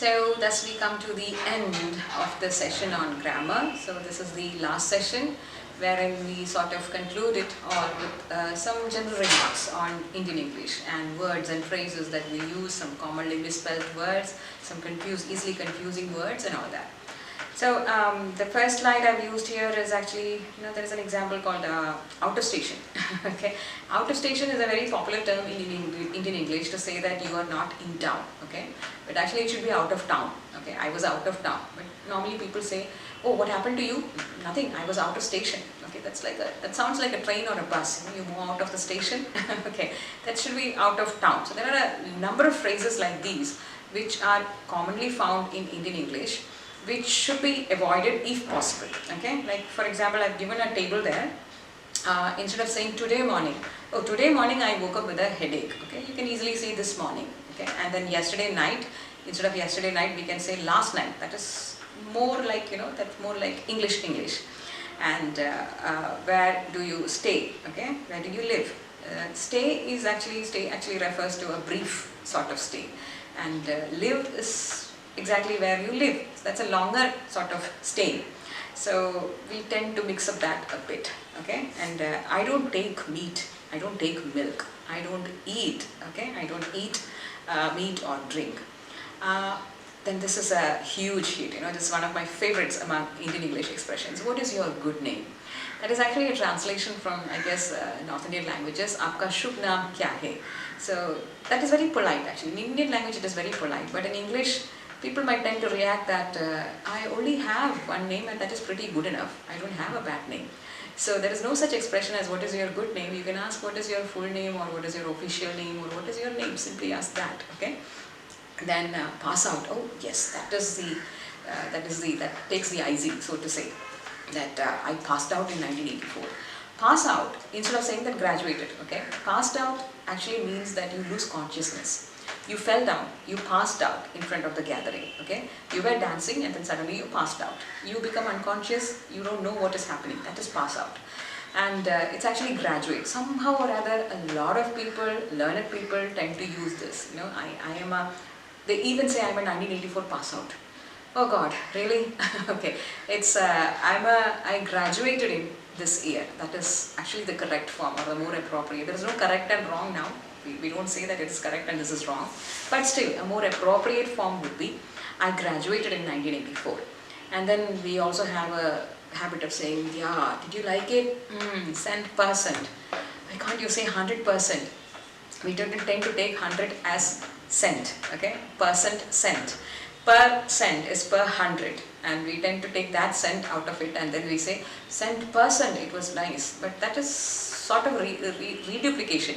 So thus we come to the end of the session on grammar. So this is the last session wherein we sort of conclude it all with some general remarks on Indian English and words and phrases that we use, some commonly misspelled words, some easily confusing words and all that. So the first slide I've used here is actually, there is an example called out of station. Okay, out of station is a very popular term in Indian English to say that you are not in town. Okay, but actually it should be out of town. Okay, I was out of town. But normally people say, oh, what happened to you? Nothing. I was out of station. Okay, that sounds like a train or a bus. You move out of the station. Okay, that should be out of town. So there are a number of phrases like these which are commonly found in Indian English, which should be avoided if possible. Okay, like for example, I've given a table there. Instead of saying today morning, oh, today morning I woke up with a headache. Okay, you can easily say this morning. Okay, and then yesterday night, instead of yesterday night, we can say last night. That is more like, that's more like English. And where do you stay? Okay, where do you live? Stay actually refers to a brief sort of stay, and live is exactly where you live. So that's a longer sort of stay. So we tend to mix up that a bit. Okay, and I don't take meat, I don't take milk, I don't eat. Okay, I don't eat meat or drink. Then this is a huge hit. This is one of my favorites among Indian English expressions. What is your good name? That is actually a translation from, I guess, North Indian languages. Aapka shubh naam kya hai? So that is very polite actually. In Indian language it is very polite, but in English people might tend to react that I only have one name and that is pretty good enough. I don't have a bad name. So there is no such expression as what is your good name. You can ask what is your full name or what is your official name or what is your name. Simply ask that. Okay. Then pass out. Oh yes, that takes the icing, so to say. That I passed out in 1984. Pass out, instead of saying that graduated. Okay. Passed out actually means that you lose consciousness. You fell down, you passed out in front of the gathering, okay? You were dancing and then suddenly you passed out. You become unconscious, you don't know what is happening, that is pass out. And it's actually graduate. Somehow or other, a lot of people, learned people tend to use this. They even say I'm a 1984 pass out. Oh God, really? Okay, it's, I graduated in this year. That is actually the correct form or the more appropriate. There is no correct and wrong now. We don't say that it is correct and this is wrong, but still a more appropriate form would be I graduated in 1984. And then we also have a habit of saying, yeah, did you like it? Cent%. Why can't you say 100%? We tend to take 100 as cent, okay? Percent, cent. Per cent is per 100, and we tend to take that cent out of it and then we say cent%, it was nice, but that is sort of reduplication,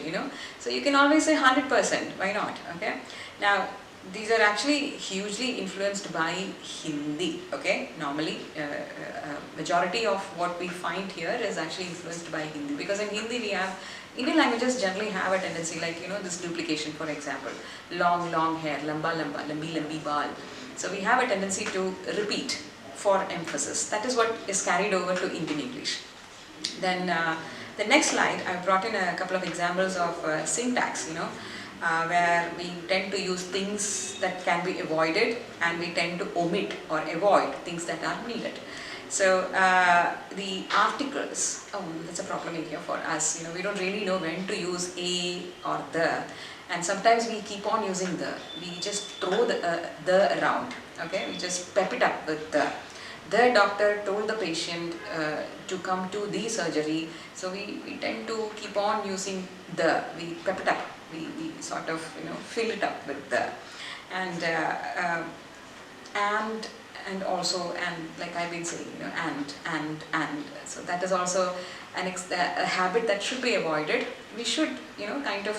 so you can always say 100%, why not? Okay, now these are actually hugely influenced by Hindi. Okay, normally majority of what we find here is actually influenced by Hindi, because in Hindi we have, Indian languages generally have a tendency like, this duplication, for example, long hair, lamba, lambi baal. So we have a tendency to repeat for emphasis. That is what is carried over to Indian English. Then the next slide, I've brought in a couple of examples of syntax, where we tend to use things that can be avoided and we tend to omit or avoid things that are needed. So the articles, that's a problem in here for us. We don't really know when to use a or the, and sometimes we keep on using the. We just throw the around. Okay, we just pep it up with the. The doctor told the patient to come to the surgery. So we tend to keep on using the. We pep it up. We sort of fill it up with the, and also, and like I've been saying, and. So that is also a habit that should be avoided. We should, kind of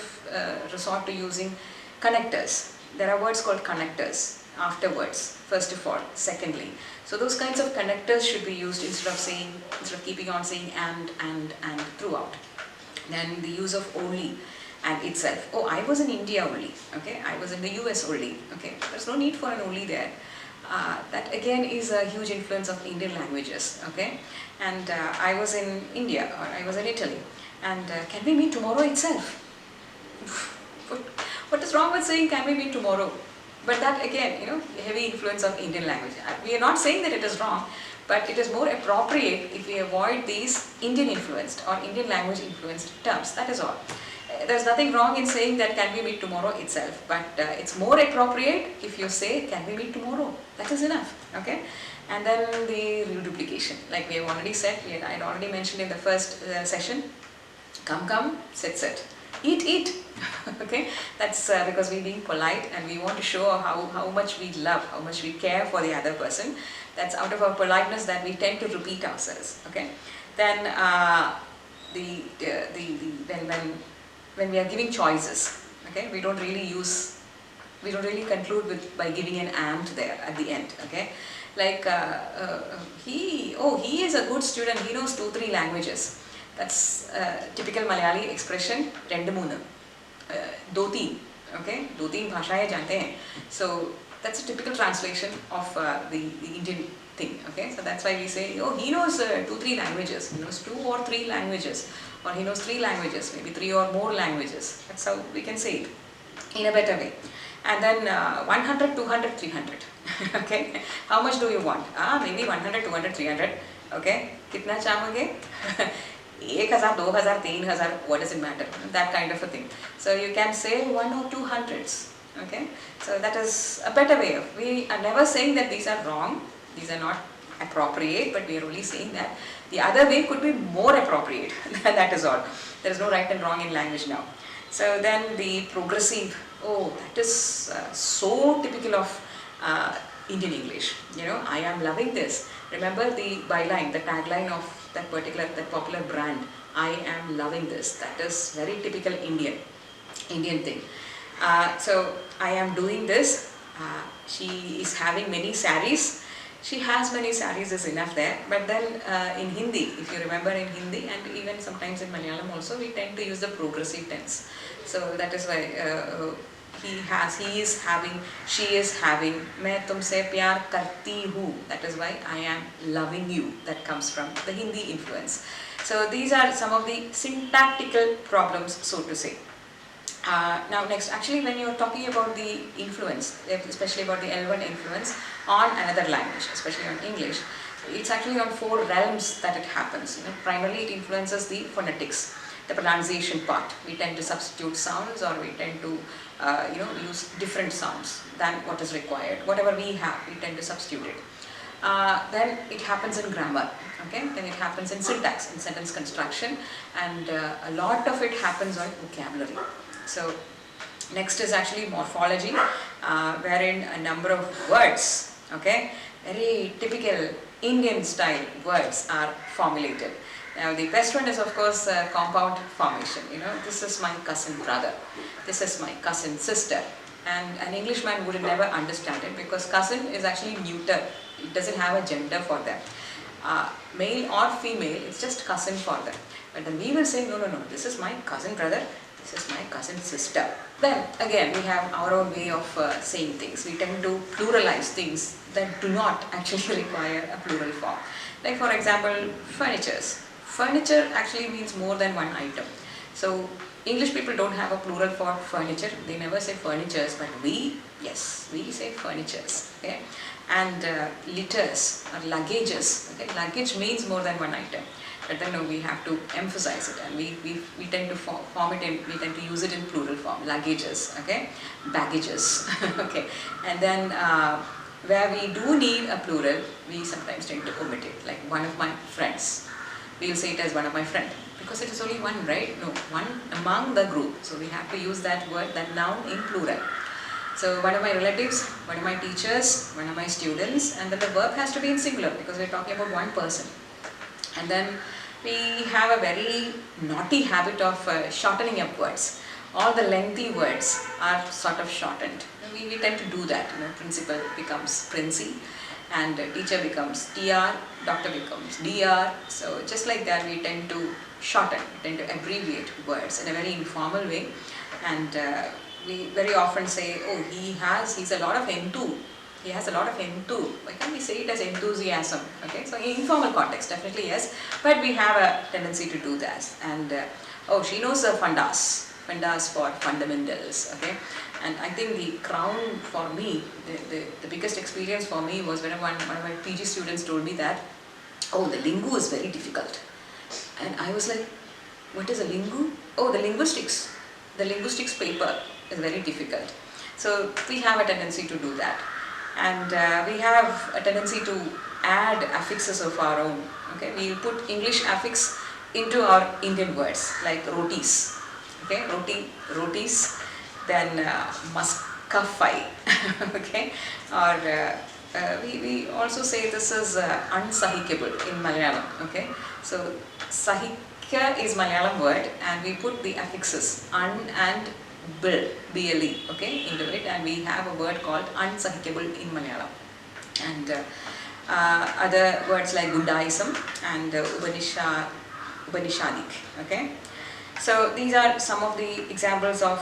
resort to using connectors. There are words called connectors afterwards, first of all, secondly. So those kinds of connectors should be used instead of keeping on saying and throughout. Then the use of only and itself. Oh, I was in India only. Okay, I was in the US only. Okay, there's no need for an only there. That again is a huge influence of Indian languages. Okay, and I was in India or I was in Italy, and can we meet tomorrow itself? What is wrong with saying can we meet tomorrow? But that again, heavy influence of Indian language. We are not saying that it is wrong, but it is more appropriate if we avoid these Indian influenced or Indian language influenced terms. That is all. There's nothing wrong in saying that can we meet tomorrow itself, but it's more appropriate if you say can we meet tomorrow. That is enough. Okay. And then the reduplication, like we have already said, I had already mentioned in the first session. Come, sit. Eat. Okay, that's because we're being polite and we want to show how much we love, how much we care for the other person. That's out of our politeness that we tend to repeat ourselves. Okay, then when we are giving choices, okay, we don't really conclude by giving an and there at the end. Okay, like he is a good student, he knows 2-3 languages. That's typical Malayali expression, rendu moonu, do teen, okay, 2-3 भाषाएं जानते हैं. So that's a typical translation of the Indian thing. Okay, so that's why we say, he knows 2-3 languages, he knows 2 or 3 languages, or he knows 3 languages, maybe 3 or more languages. That's how we can say it in a better way. And then 100, 200, 300. Okay, how much do you want? Maybe 100, 200, 300. Okay, कितना चाहोगे? 1000, 2000, 3000, what does it matter? That kind of a thing. So you can say 1 or 2 hundreds. Okay, so that is a better way of. We are never saying that these are wrong, these are not appropriate, but we are only saying that the other way could be more appropriate. That is all. There is no right and wrong in language now. So then the progressive, that is so typical of Indian English. I am loving this. Remember the byline, the tagline of that popular brand, I am loving this. That is very typical Indian thing. So I am doing this. She is having many saris. She has many saris is enough there. But then in Hindi, if you remember in Hindi and even sometimes in Malayalam also, we tend to use the progressive tense. So that is why he is having, she is having, मैं तुमसे प्यार करती हूँ. That is why I am loving you. That comes from the Hindi influence. So these are some of the syntactical problems, so to say. Now next, actually when you're talking about the influence, especially about the L1 influence on another language, especially on English, it's actually on 4 realms that it happens. Primarily it influences the phonetics, the pronunciation part. We tend to substitute sounds, or we tend to use different sounds than what is required. Whatever we have, we tend to substitute it. Then it happens in grammar. Okay, then it happens in syntax, in sentence construction, and a lot of it happens on vocabulary. So next is actually morphology, wherein a number of words, okay, very typical Indian style words are formulated. Now the best one is of course compound formation. This is my cousin brother, this is my cousin sister, and an Englishman would never understand it because cousin is actually neuter. It doesn't have a gender for them. Male or female, it's just cousin for them. But then we will say, no, this is my cousin brother, this is my cousin sister. Then again we have our own way of saying things. We tend to pluralize things that do not actually require a plural form. Like for example, furnitures. Furniture actually means more than one item. So English people don't have a plural for furniture. They never say furnitures, but we say furnitures. Okay? And litters or luggages. Okay? Luggage means more than one item. But then we have to emphasize it, and we tend to form it in, we tend to use it in plural form, luggages, okay, baggages, okay, and then where we do need a plural, we sometimes tend to omit it, like one of my friends. We will say it as one of my friend, because it is only one, right? No, one among the group, so we have to use that word, that noun in plural. So one of my relatives, one of my teachers, one of my students, and then the verb has to be in singular, because we're talking about one person. And then we have a very naughty habit of shortening up words. All the lengthy words are sort of shortened. We tend to do that. Principal becomes Princey, and teacher becomes TR, doctor becomes DR. So just like that, we tend to shorten, we tend to abbreviate words in a very informal way. And we very often say, oh, he's a lot of enthu. He has a lot of enthu. Why can't we say it as enthusiasm? Okay, so in informal context, definitely yes, but we have a tendency to do that. And oh, she knows fundas. Fundas for fundamentals, okay. And I think the crown for me, the biggest experience for me was when one of my PG students told me that, oh, the lingu is very difficult. And I was like, what is a lingu? Oh, the linguistics. The linguistics paper is very difficult. So we have a tendency to do that. And we have a tendency to add affixes of our own. Okay, we put English affix into our Indian words, like rotis. Okay, rotis, then maskafai. Okay, or we also say this is unsahikable in Malayalam. Okay, so sahikya is Malayalam word, and we put the affixes un and ble, okay, into it, and we have a word called unsahikable in Malayalam. And other words like Gudaism and Upanishadik. Okay, so these are some of the examples of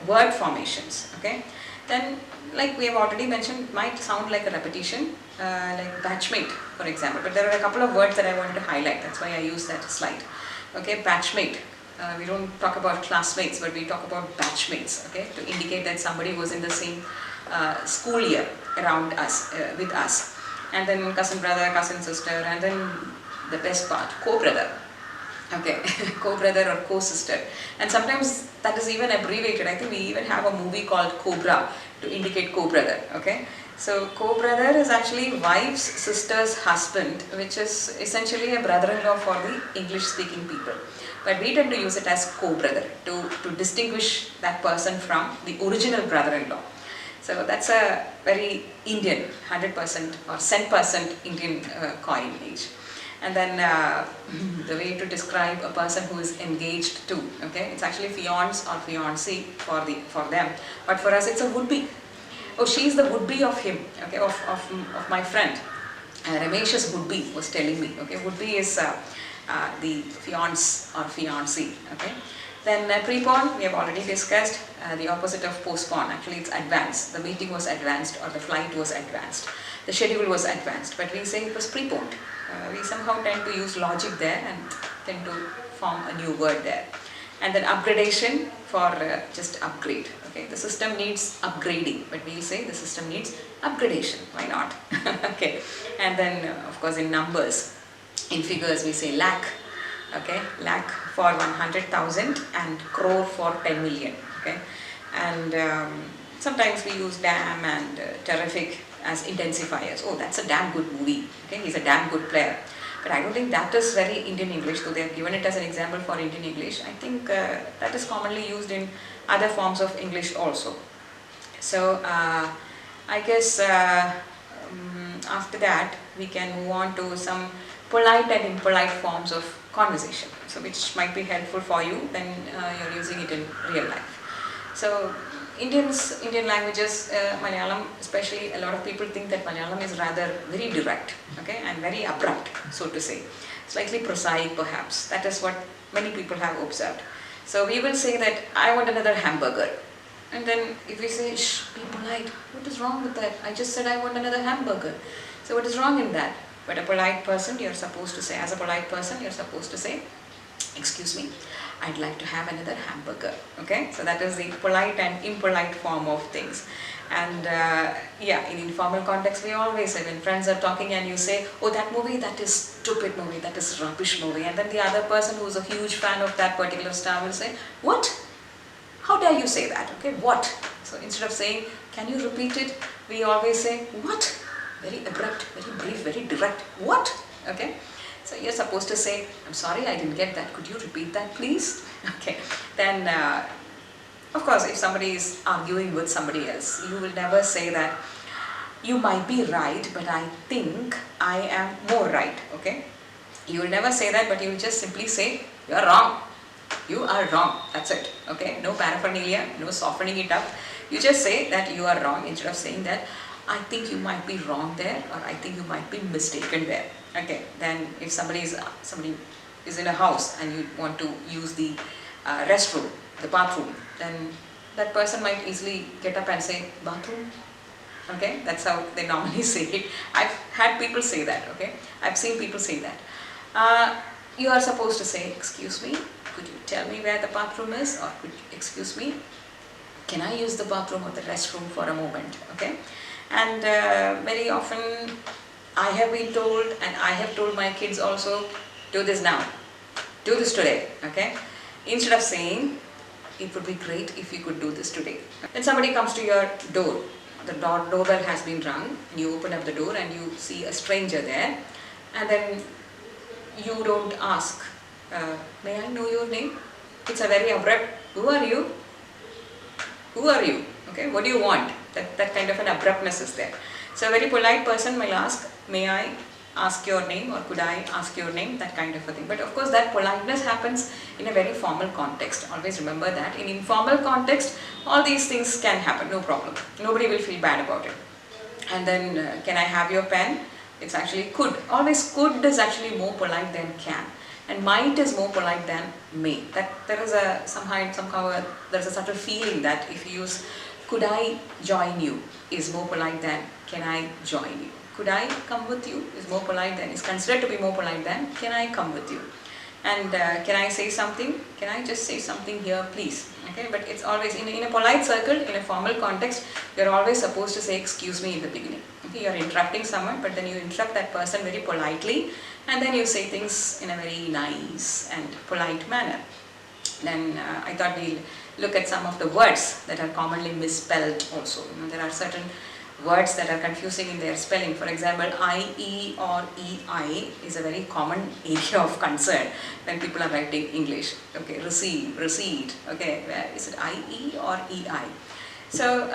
word formations. Okay, then, like we have already mentioned, it might sound like a repetition, like batchmate, for example, but there are a couple of words that I wanted to highlight. That's why I used that slide. Okay, batchmate. We don't talk about classmates, but we talk about batchmates. Okay, to indicate that somebody was in the same school year around us, with us. And then cousin brother, cousin sister, and then the best part, co-brother. Okay, co-brother or co-sister. And sometimes that is even abbreviated. I think we even have a movie called Cobra to indicate co-brother. Okay, so co-brother is actually wife's sister's husband, which is essentially a brother-in-law for the English-speaking people. But we tend to use it as co-brother to distinguish that person from the original brother-in-law. So that's a very Indian, 100% or cent% Indian coinage. And then the way to describe a person who is engaged to, okay, it's actually fiance or fiancée for them, but for us it's a would-be. Oh, she's the would-be of him, okay, of my friend. Ramesh's would-be was telling me, okay, would-be is the fiance or fiancée, okay. Then prepone, we have already discussed, the opposite of postpone. Actually, it's advanced. The meeting was advanced or the flight was advanced. The schedule was advanced, but we say it was preponed. We somehow tend to use logic there and tend to form a new word there. And then upgradation for just upgrade. Okay, the system needs upgrading, but we'll say the system needs upgradation. Why not? Okay, and then of course in numbers, in figures we say lakh. Okay, lakh for 100,000 and crore for 10 million. Okay, and sometimes we use damn and terrific as intensifiers. Oh, that's a damn good movie. Okay, he's a damn good player. But I don't think that is very Indian English, though they have given it as an example for Indian English. I think that is commonly used in other forms of English also. So I guess after that we can move on to some polite and impolite forms of conversation, so which might be helpful for you when you're using it in real life. So Indian languages, Malayalam especially, a lot of people think that Malayalam is rather very direct, okay, and very abrupt, so to say, slightly prosaic perhaps. That is what many people have observed. So we will say that I want another hamburger, and then if we say, shh, be polite, what is wrong with that? I just said I want another hamburger. So what is wrong in that? But a polite person, you're supposed to say, as a polite person, you're supposed to say, excuse me, I'd like to have another hamburger. Okay, so that is the polite and impolite form of things. And yeah, in informal context, we always say when friends are talking and you say, oh, that movie, that is stupid movie, that is rubbish movie. And then the other person who is a huge fan of that particular star will say, what? How dare you say that? Okay, what? So instead of saying, can you repeat it? We always say, what? Very abrupt, very brief, very direct. What? Okay. So you're supposed to say, I'm sorry, I didn't get that. Could you repeat that, please? Okay. Then, of course, if somebody is arguing with somebody else, you will never say that you might be right, but I think I am more right. Okay. You will never say that, but you will just simply say, you are wrong. You are wrong. That's it. Okay. No paraphernalia, no softening it up. You just say that you are wrong instead of saying that I think you might be wrong there, or I think you might be mistaken there. Okay, then if somebody is in a house and you want to use the restroom, the bathroom, then that person might easily get up and say, bathroom? Okay, that's how they normally say it. I've had people say that, okay. I've seen people say that. You are supposed to say, excuse me, could you tell me where the bathroom is, or excuse me, can I use the bathroom or the restroom for a moment, okay? And very often I have been told, and I have told my kids also, do this now, do this today, okay? Instead of saying, it would be great if you could do this today. When somebody comes to your door, the doorbell has been rung, and you open up the door and you see a stranger there, and then you don't ask, may I know your name? It's a very abrupt, who are you? Who are you? Okay, what do you want? That kind of an abruptness is there. So a very polite person will ask, may I ask your name, or could I ask your name, that kind of a thing. But of course that politeness happens in a very formal context. Always remember that. In informal context, all these things can happen, no problem. Nobody will feel bad about it. And then, can I have your pen? It's actually could. Always could is actually more polite than can. And might is more polite than may. That there is somehow there's a subtle feeling that if you use could I join you is more polite than can I join you. Could I come with you is more polite than, is considered to be more polite than can I come with you. And can I say something? Can I just say something here, please? Okay, but it's always in a polite circle, in a formal context, you're always supposed to say excuse me in the beginning. Okay, you're interrupting someone, but then you interrupt that person very politely, and then you say things in a very nice and polite manner. Then I thought we'll look at some of the words that are commonly misspelled also. There are certain words that are confusing in their spelling. For example, IE or EI is a very common area of concern when people are writing English. Okay, receive, recede. Okay, where is it IE or EI? So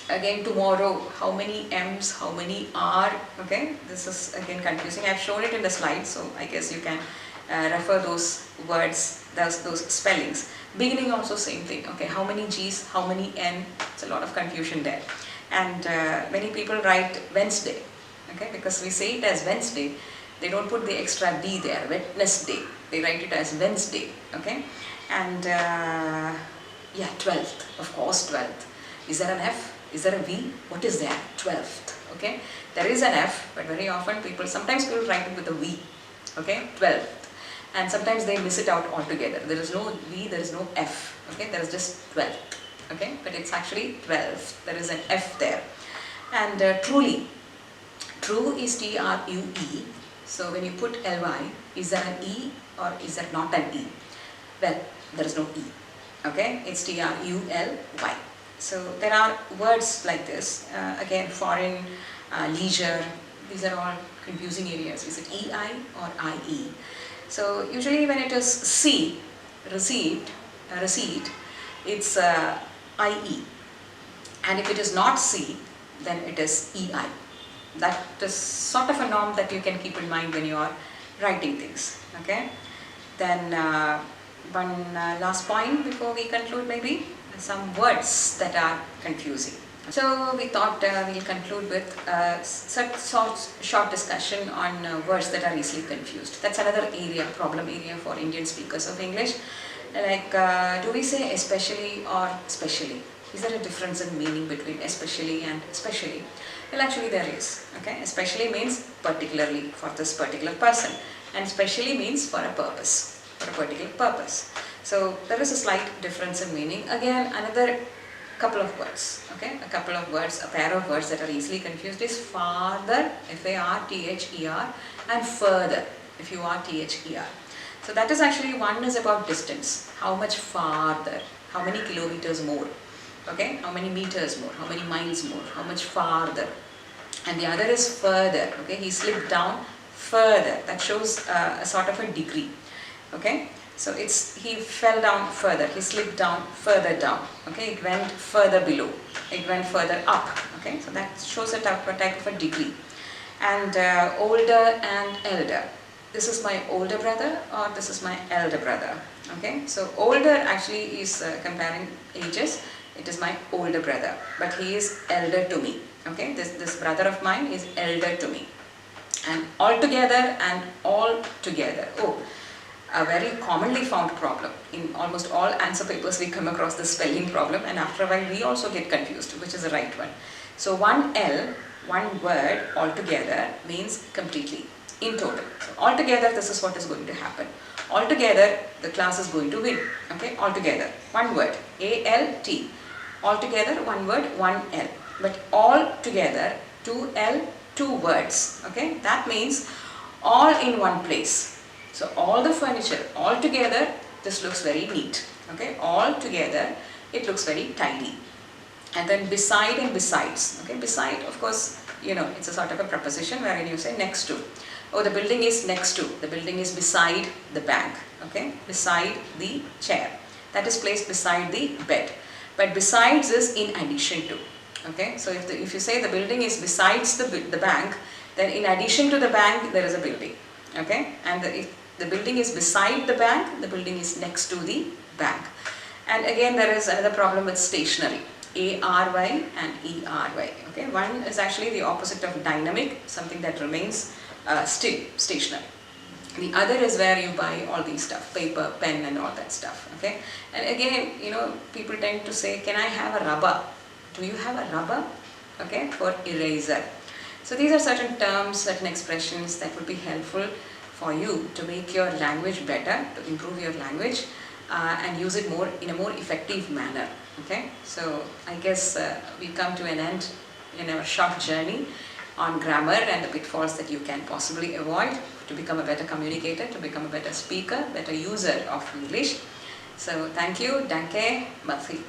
again, tomorrow, how many M's, how many R? Okay, this is again confusing. I've shown it in the slides, so I guess you can refer those words, those spellings. Beginning also same thing. Okay, how many G's, how many N? It's a lot of confusion there. And many people write Wednesday, okay, because we say it as Wednesday. They don't put the extra D there, Wednesday. They write it as Wednesday, okay. And yeah, 12th, of course, 12th. Is there an F? Is there a V? What is there? 12th, okay. There is an F, but very often sometimes people write it with a V, okay, 12th. And sometimes they miss it out altogether. There is no V, there is no F, okay, there is just 12th. Okay, but it's actually 12. There is an F there. And truly, true is T-R-U-E. So when you put L-Y, is there an E or is there not an E? Well, there is no E. Okay, it's T-R-U-L-Y. So there are words like this. Again, foreign, leisure, these are all confusing areas. Is it E-I or I-E? So usually when it is C, received, receipt, it's IE, and if it is not C, then it is EI. That is sort of a norm that you can keep in mind when you are writing things. Okay. Then one last point before we conclude, maybe some words that are confusing. So we thought we'll conclude with short discussion on words that are easily confused. That's another problem area for Indian speakers of English. Like, do we say especially or specially? Is there a difference in meaning between especially and specially? Well, actually there is. Okay, especially means particularly for this particular person, and specially means for a purpose, for a particular purpose. So there is a slight difference in meaning. Again, another couple of words. Okay, a couple of words, a pair of words that are easily confused is farther, F-A-R-T-H-E-R, and further, F-U-R-T-H-E-R. So that is actually, one is about distance, how much farther, how many kilometers more, okay, how many meters more, how many miles more, how much farther. And the other is further, okay, he slipped down further, that shows a sort of a degree, okay. So he fell down further, he slipped down further down, okay, it went further below, it went further up, okay, so that shows a type of a degree. And older and elder. This is my older brother or this is my elder brother, okay. So older actually is comparing ages, it is my older brother, but he is elder to me, okay. This brother of mine is elder to me. And altogether and all together, a very commonly found problem. In almost all answer papers we come across the spelling problem, and after a while we also get confused which is the right one. So one L, one word altogether means completely, in total. So altogether this is what is going to happen. Altogether, the class is going to win. Okay, altogether, one word, A-L-T. Altogether, one word, 1L. But all together, 2L, two words. Okay, that means all in one place. So all the furniture, all together, this looks very neat. Okay, all together, it looks very tidy. And then beside and besides. Okay, beside, of course, you know, it's a sort of a preposition wherein you say next to. Oh, the building is next to. The building is beside the bank. Okay, beside the chair. That is placed beside the bed. But besides is in addition to. Okay, so if you say the building is besides the bank, then in addition to the bank there is a building. Okay, and if the building is beside the bank, the building is next to the bank. And again, there is another problem with stationery. A-R-Y and E-R-Y. Okay, one is actually the opposite of dynamic, something that remains still, stationary. The other is where you buy all these stuff, paper, pen and all that stuff. Okay, and again, you know, people tend to say, can I have a rubber? Do you have a rubber? Okay, for eraser. So these are certain terms, certain expressions that would be helpful for you to make your language better, to improve your language and use it more in a more effective manner. Okay, so I guess we come to an end in our short journey on grammar and the pitfalls that you can possibly avoid to become a better communicator, to become a better speaker, better user of English. So thank you, danke, merci.